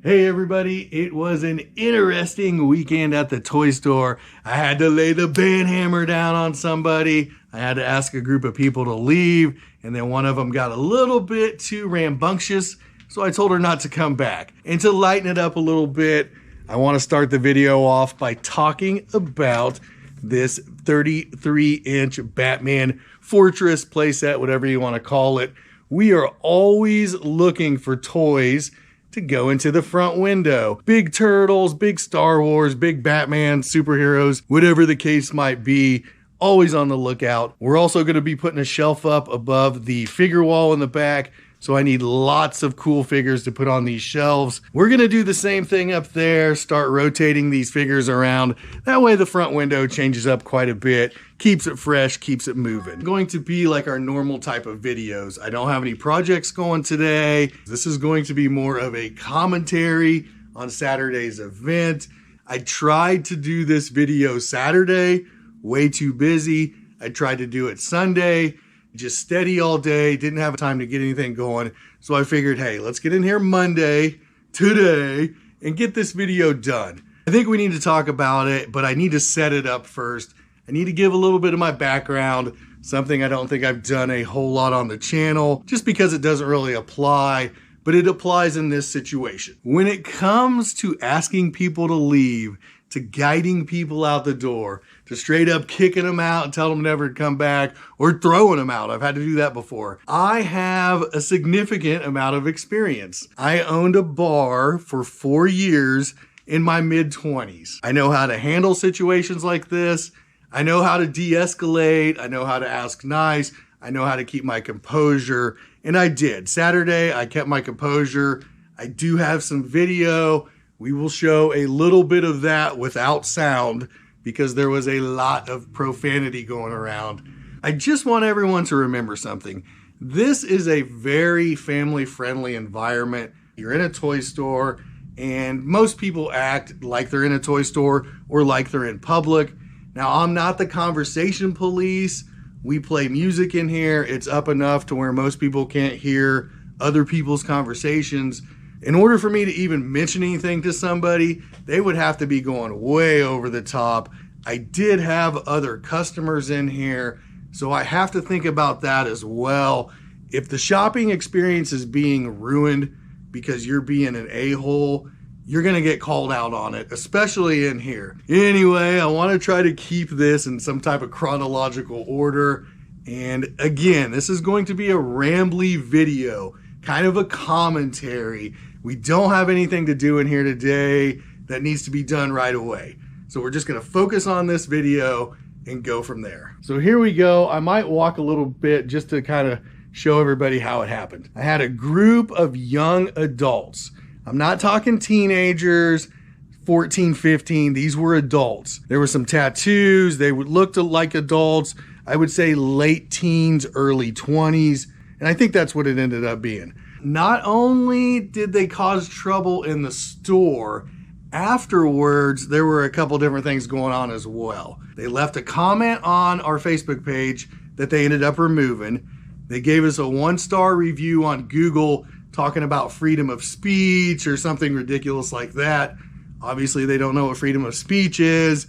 Hey everybody, it was an interesting weekend at the toy store. I had to lay the band hammer down on somebody. I had to ask a group of people to leave, and then one of them got a little bit too rambunctious, so I told her not to come back. And to lighten it up a little bit, I want to start the video off by talking about this 33-inch Batman Fortress playset, whatever you want to call it. We are always looking for toys to go into the front window. Big Turtles, big Star Wars, big Batman, superheroes, whatever the case might be, always on the lookout. We're also going to be putting a shelf up above the figure wall in the back, so I need lots of cool figures to put on these shelves. We're going to do the same thing up there, start rotating these figures around. That way the front window changes up quite a bit, keeps it fresh, keeps it moving. Going to be like our normal type of videos. I don't have any projects going today. This is going to be more of a commentary on Saturday's event. I tried to do this video Saturday, way too busy. I tried to do it Sunday, just steady all day, didn't have time to get anything going. So I figured, hey, let's get in here Monday, today, and get this video done. I think we need to talk about it, but I need to set it up first. I need to give a little bit of my background, something I don't think I've done a whole lot on the channel, just because it doesn't really apply, but it applies in this situation. When it comes to asking people to leave, to guiding people out the door, to straight up kicking them out and tell them never to come back, or throwing them out. I've had to do that before. I have a significant amount of experience. I owned a bar for 4 years in my mid-20s. I know how to handle situations like this. I know how to de-escalate. I know how to ask nice. I know how to keep my composure. And I did. Saturday, I kept my composure. I do have some video. We will show a little bit of that without sound because there was a lot of profanity going around. I just want everyone to remember something. This is a very family-friendly environment. You're in a toy store, and most people act like they're in a toy store or like they're in public. Now, I'm not the conversation police. We play music in here. It's up enough to where most people can't hear other people's conversations. In order for me to even mention anything to somebody, they would have to be going way over the top. I did have other customers in here, so I have to think about that as well. If the shopping experience is being ruined because you're being an a-hole, you're going to get called out on it, especially in here. Anyway, I want to try to keep this in some type of chronological order. And again, this is going to be a rambly video, kind of a commentary. We don't have anything to do in here today that needs to be done right away. So we're just going to focus on this video and go from there. So here we go. I might walk a little bit just to kind of show everybody how it happened. I had a group of young adults. I'm not talking teenagers, 14, 15. These were adults. There were some tattoos. They looked like adults. I would say late teens, early 20s. And I think that's what it ended up being. Not only did they cause trouble in the store, afterwards, there were a couple different things going on as well. They left a comment on our Facebook page that they ended up removing. They gave us a 1-star review on Google talking about freedom of speech or something ridiculous like that. Obviously, they don't know what freedom of speech is.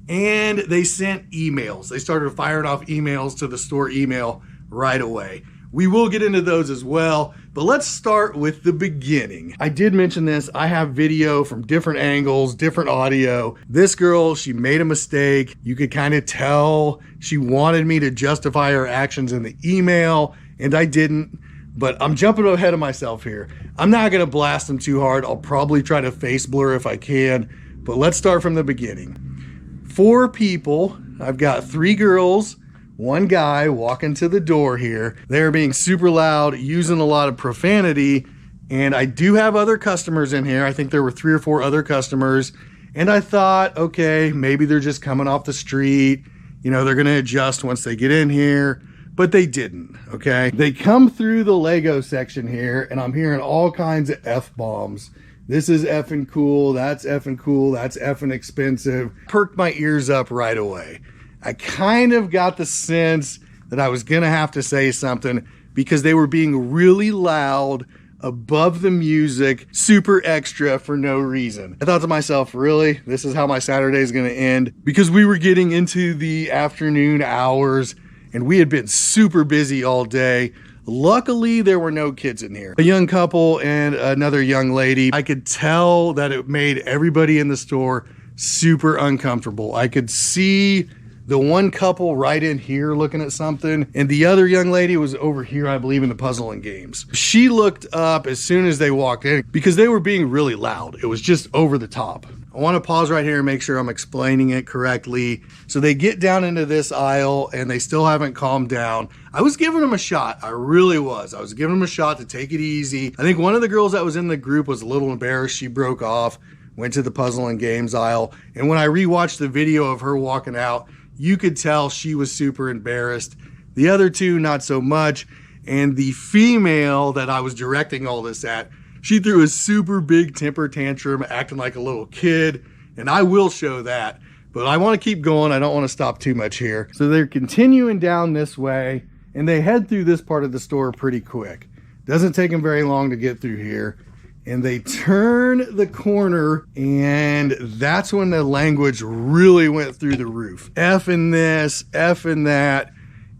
And they sent emails. They started firing off emails to the store email right away. We will get into those as well, but let's start with the beginning. I did mention this. I have video from different angles, different audio. This girl, she made a mistake. You could kind of tell she wanted me to justify her actions in the email, and I didn't. But I'm jumping ahead of myself here. I'm not going to blast them too hard. I'll probably try to face blur if I can, but let's start from the beginning. 4 people. I've got 3 girls, 1 guy walking to the door here. They're being super loud, using a lot of profanity, and I do have other customers in here. I think there were 3 or 4 other customers, and I thought, okay, maybe they're just coming off the street. You know, they're going to adjust once they get in here, but they didn't, okay? They come through the Lego section here, and I'm hearing all kinds of F-bombs. This is effing cool, that's effing cool, that's effing expensive. Perked my ears up right away. I kind of got the sense that I was gonna have to say something because they were being really loud above the music, super extra for no reason. I thought to myself, really? This is how my Saturday is going to end? Because we were getting into the afternoon hours and we had been super busy all day. Luckily, there were no kids in here. A young couple and another young lady. I could tell that it made everybody in the store super uncomfortable. I could see the one couple right in here looking at something, and the other young lady was over here, I believe, in the puzzle and games. She looked up as soon as they walked in because they were being really loud. It was just over the top. I want to pause right here and make sure I'm explaining it correctly. So they get down into this aisle and they still haven't calmed down. I was giving them a shot. I really was. I was giving them a shot to take it easy. I think one of the girls that was in the group was a little embarrassed. She broke off, went to the puzzle and games aisle. And when I rewatched the video of her walking out, you could tell she was super embarrassed. The other two, not so much. And the female that I was directing all this at, she threw a super big temper tantrum, acting like a little kid. And I will show that. But I want to keep going. I don't want to stop too much here. So they're continuing down this way, and they head through this part of the store pretty quick. Doesn't take them very long to get through here. And they turn the corner, and that's when the language really went through the roof. Effing this, effing that.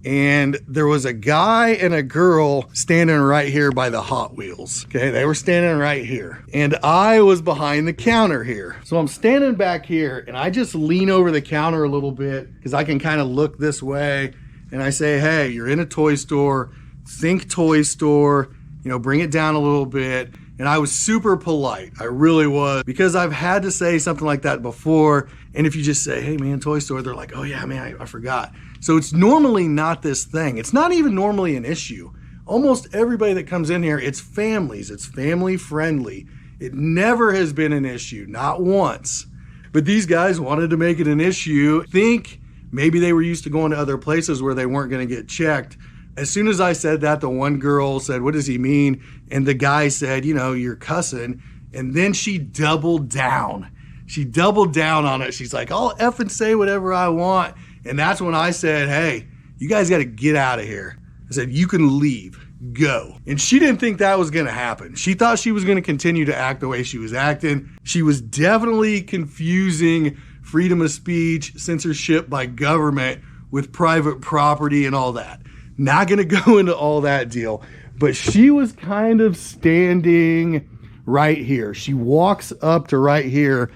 And there was a guy and a girl standing right here by the Hot Wheels. Okay, they were standing right here. And I was behind the counter here. So I'm standing back here, and I just lean over the counter a little bit because I can kind of look this way. And I say, hey, you're in a toy store. Think toy store. You know, bring it down a little bit. And I was super polite. I really was, because I've had to say something like that before. And if you just say, hey man, toy store, they're like, oh yeah, man, I forgot. So it's normally not this thing. It's not even normally an issue. Almost everybody that comes in here, it's families. It's family friendly. It never has been an issue, not once. But these guys wanted to make it an issue. Think maybe they were used to going to other places where they weren't going to get checked. As soon as I said that, the one girl said, what does he mean? And the guy said, you know, you're cussing. And then she doubled down. She doubled down on it. She's like, I'll effing say whatever I want. And that's when I said, hey, you guys got to get out of here. I said, you can leave. Go. And she didn't think that was going to happen. She thought she was going to continue to act the way she was acting. She was definitely confusing freedom of speech, censorship by government with private property and all that. Not going to go into all that deal, but she was kind of standing right here. She walks up to right here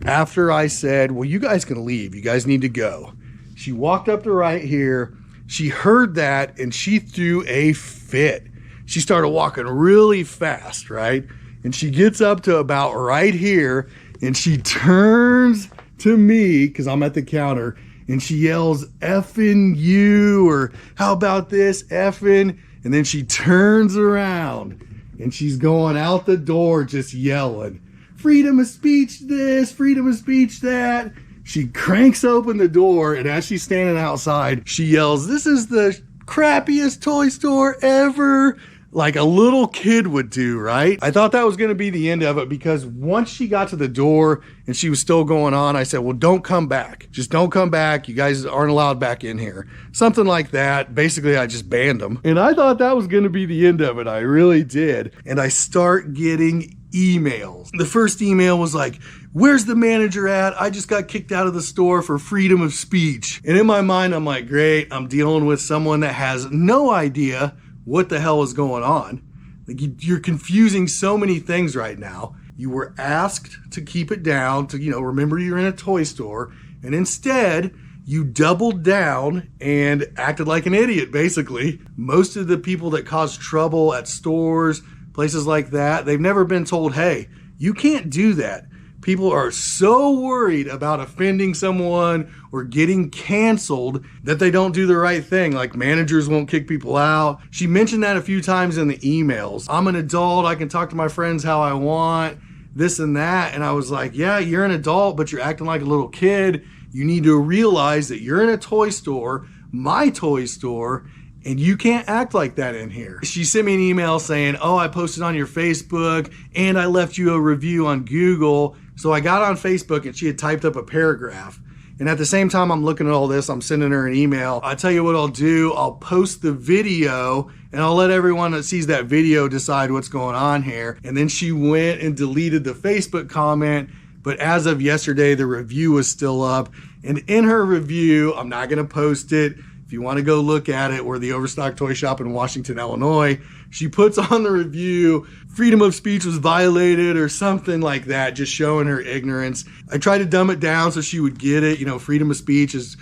after I said, well, you guys can leave. You guys need to go. She walked up to right here. She heard that and she threw a fit. She started walking really fast, right? And she gets up to about right here and she turns to me because I'm at the counter. And she yells, effing you, or how about this, effing? And then she turns around and she's going out the door just yelling, freedom of speech this, freedom of speech that. She cranks open the door, and as she's standing outside, she yells, this is the crappiest toy store ever. Like a little kid would do, right? I thought that was going to be the end of it, because once she got to the door and she was still going on, I said, well, don't come back. Just don't come back. You guys aren't allowed back in here. Something like that. Basically, I just banned them. And I thought that was going to be the end of it. I really did. And I start getting emails. The first email was like, where's the manager at? I just got kicked out of the store for freedom of speech. And in my mind, I'm like, great. I'm dealing with someone that has no idea what the hell is going on. Like, you're confusing so many things right now. You were asked to keep it down, to, remember you're in a toy store, and instead you doubled down and acted like an idiot, basically. Most of the people that cause trouble at stores, places like that, they've never been told, hey, you can't do that. People are so worried about offending someone or getting canceled that they don't do the right thing. Like, managers won't kick people out. She mentioned that a few times in the emails. I'm an adult. I can talk to my friends how I want, this and that. And I was like, yeah, you're an adult, but you're acting like a little kid. You need to realize that you're in a toy store, my toy store, and you can't act like that in here. She sent me an email saying, oh, I posted on your Facebook and I left you a review on Google. So I got on Facebook and she had typed up a paragraph. And at the same time I'm looking at all this, I'm sending her an email. I tell you what I'll do, I'll post the video and I'll let everyone that sees that video decide what's going on here. And then she went and deleted the Facebook comment, but as of yesterday, the review was still up. And in her review, I'm not gonna post it. If you wanna go look at it, we're the Overstock Toy Shop in Washington, Illinois. She puts on the review, freedom of speech was violated or something like that, just showing her ignorance. I tried to dumb it down so she would get it. You know, freedom of speech is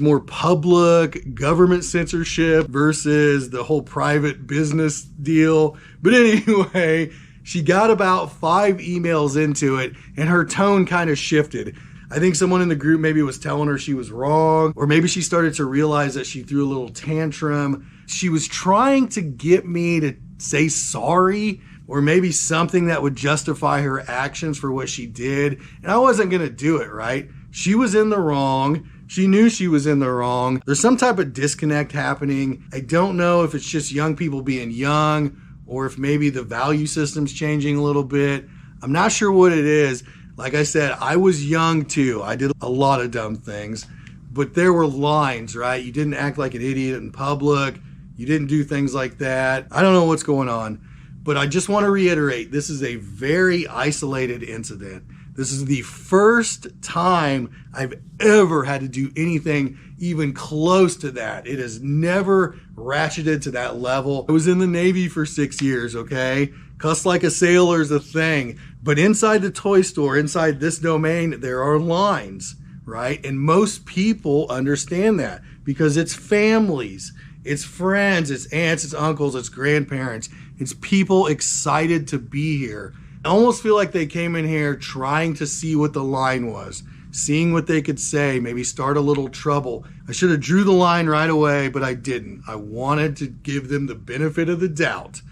more public, government censorship versus the whole private business deal. But anyway, she got about 5 emails into it and her tone kind of shifted. I think someone in the group maybe was telling her she was wrong, or maybe she started to realize that she threw a little tantrum. She was trying to get me to say sorry, or maybe something that would justify her actions for what she did. And I wasn't gonna do it, right? She was in the wrong. She knew she was in the wrong. There's some type of disconnect happening. I don't know if it's just young people being young, or if maybe the value system's changing a little bit. I'm not sure what it is. Like I said, I was young too. I did a lot of dumb things, but there were lines, right? You didn't act like an idiot in public. You didn't do things like that. I don't know what's going on, but I just want to reiterate, this is a very isolated incident. This is the first time I've ever had to do anything even close to that. It has never ratcheted to that level. I was in the Navy for 6 years, okay? Cuss like a sailor is a thing. But inside the toy store, inside this domain, there are lines, right? And most people understand that because it's families, it's friends, it's aunts, it's uncles, it's grandparents. It's people excited to be here. I almost feel like they came in here trying to see what the line was, seeing what they could say, maybe start a little trouble. I should have drew the line right away, but I didn't. I wanted to give them the benefit of the doubt.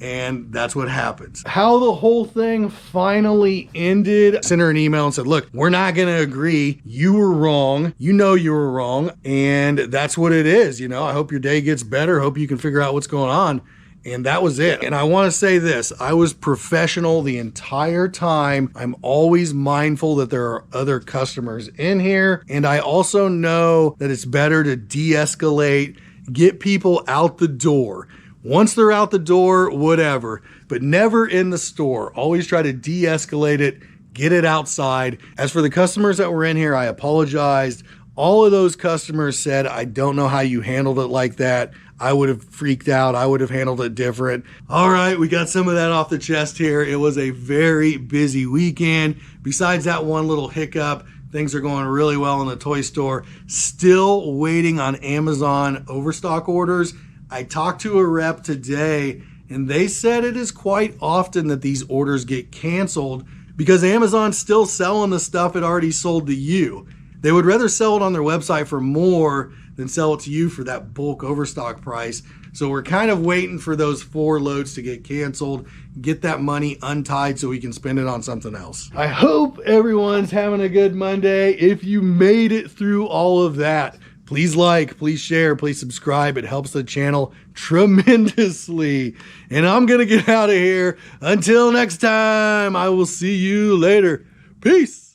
And that's what happens. How the whole thing finally ended, I sent her an email and said, look, we're not gonna agree. You were wrong. You know you were wrong. And that's what it is. You know, I hope your day gets better. Hope you can figure out what's going on. And that was it. And I want to say this, I was professional the entire time. I'm always mindful that there are other customers in here. And I also know that it's better to de-escalate, get people out the door. Once they're out the door, whatever, but never in the store. Always try to de-escalate it, get it outside. As for the customers that were in here, I apologized. All of those customers said, I don't know how you handled it like that. I would have freaked out. I would have handled it different. All right, we got some of that off the chest here. It was a very busy weekend. Besides that one little hiccup, things are going really well in the toy store. Still waiting on Amazon Overstock orders. I talked to a rep today and they said it is quite often that these orders get canceled because Amazon's still selling the stuff it already sold to you. They would rather sell it on their website for more than sell it to you for that bulk overstock price. So we're kind of waiting for those 4 loads to get canceled, get that money untied so we can spend it on something else. I hope everyone's having a good Monday. If you made it through all of that, please like, please share, please subscribe. It helps the channel tremendously. And I'm gonna get out of here. Until next time, I will see you later. Peace.